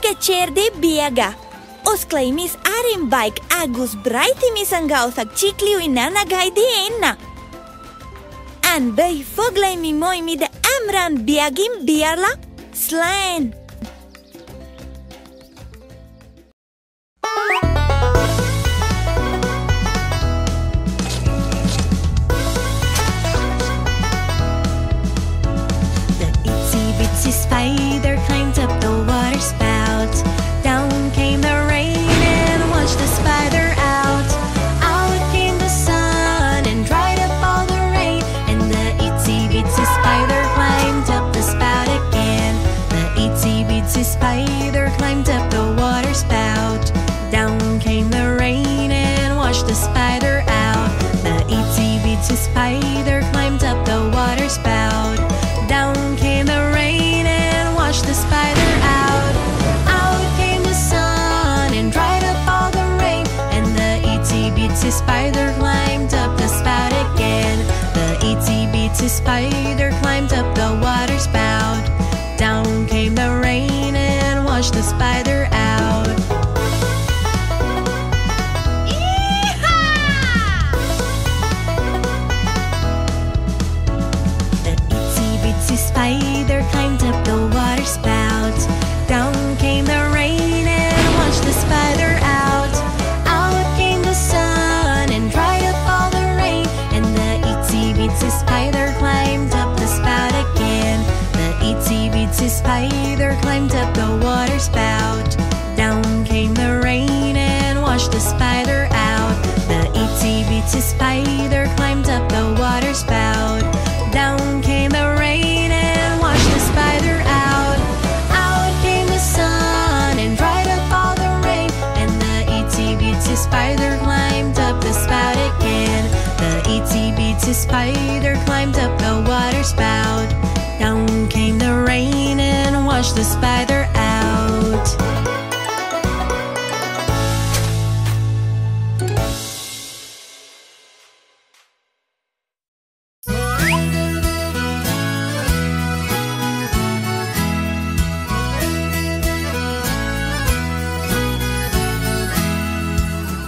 chuig chair de Beaga. Os claimis arim bike agus braitimis an ngaoth ag chicliu inana gaidi enna. An bei Foghlaim mi moi mi de Amhráin Beagim bhealach sláin. The spider climbed up the water spout. Down came the rain and washed the spider out. Out came the sun and dried up all the rain. And the itsy-bitsy spider climbed up the spout again. The itsy-bitsy spider climbed up the water spout. Down came the rain and washed the spider out. The itsy-bitsy spider climbed up the water spout. Down came the rain and washed the spider out. Out came the sun and dried up all the rain. And the itsy-bitsy spider climbed up the spout again. The itsy-bitsy spider climbed up the water spout. Down came the rain and washed the spider out. Spider climbed up the water spout. Down came the rain and washed the spider out. Out came the sun and dried up all the rain. And the itsy-bitsy spider climbed up the spout again. The itsy-bitsy spider climbed up the water spout. Down came the rain and washed the spider out. The itsy-bitsy spider climbed up the water spout. Down came the rain and washed the spider out. Out came the sun and dried up all the rain. And the itsy-bitsy spider climbed up the spout again. The itsy-bitsy spider climbed up the water spout. Down came the rain and washed the spider out.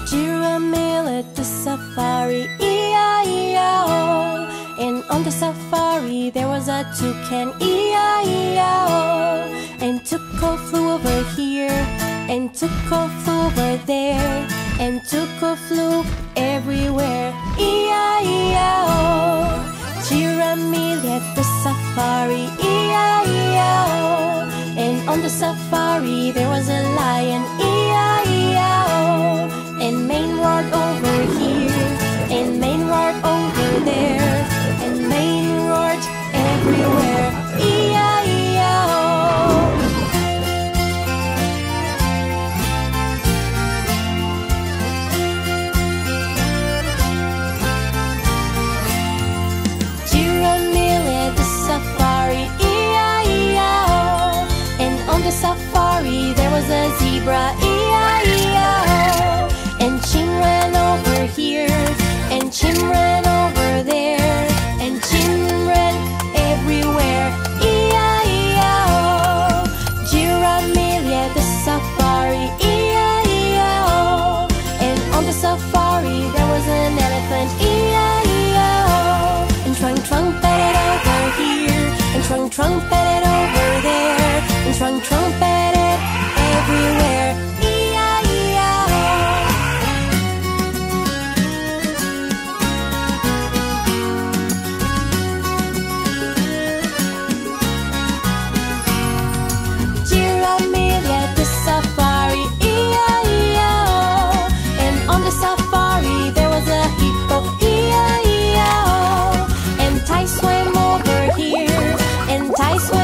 Giramille at the safari, E-I-E-I-O. And on the safari there was a toucan, E-I-E-I-O. And Tuco flew over here, and Tuco flew over there, and Tuco flew everywhere, E-I-E-I-O. Giramille at the safari, E-I-E-I-O. And on the safari there was a lion, E-I-E-I-O. And Maine roared over here, and Maine roared over there, and Maine roared everywhere, E-I-E-I-O. Giramille at the safari, E-I-E-I-O. And on the safari there was a zebra, E-I-E-I-O. And Chim ran over here, and Chim ran over there, and Chim ran everywhere, E-I-E-I-O. Giramille at the safari, E-I-E-I-O. And on the safari there was an elephant, E-I-E-I-O. And Trunk trumpeted over here, and Trunk trumpeted over there, and Trunk trumpeted everywhere, E-I-E-I-O. Giramille at the safari, E-I-E-I-O. And on the safari there was a hippo, E-I-E-I-O. And Tai swam over here, and Tai swam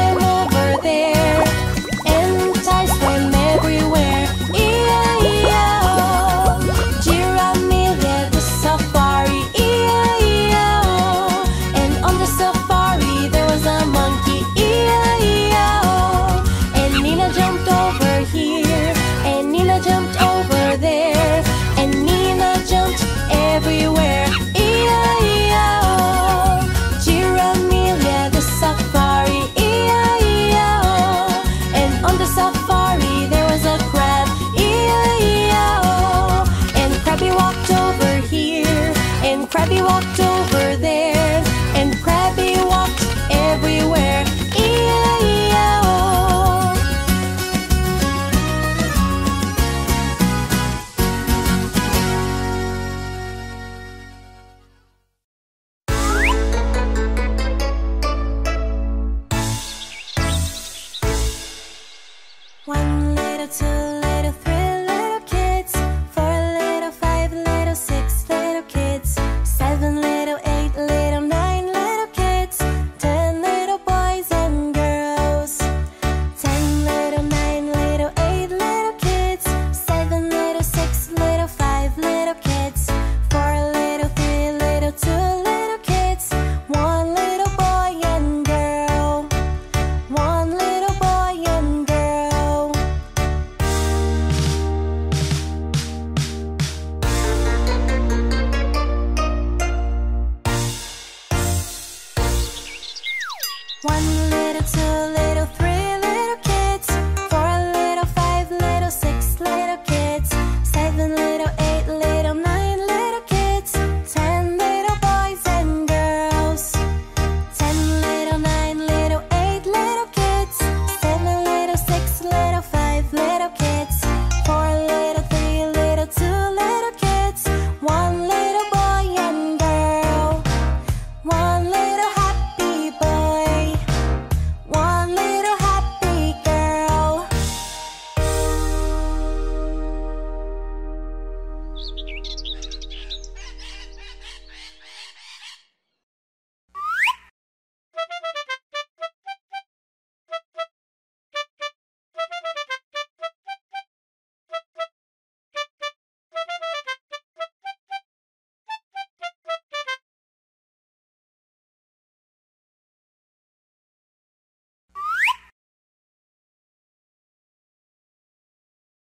One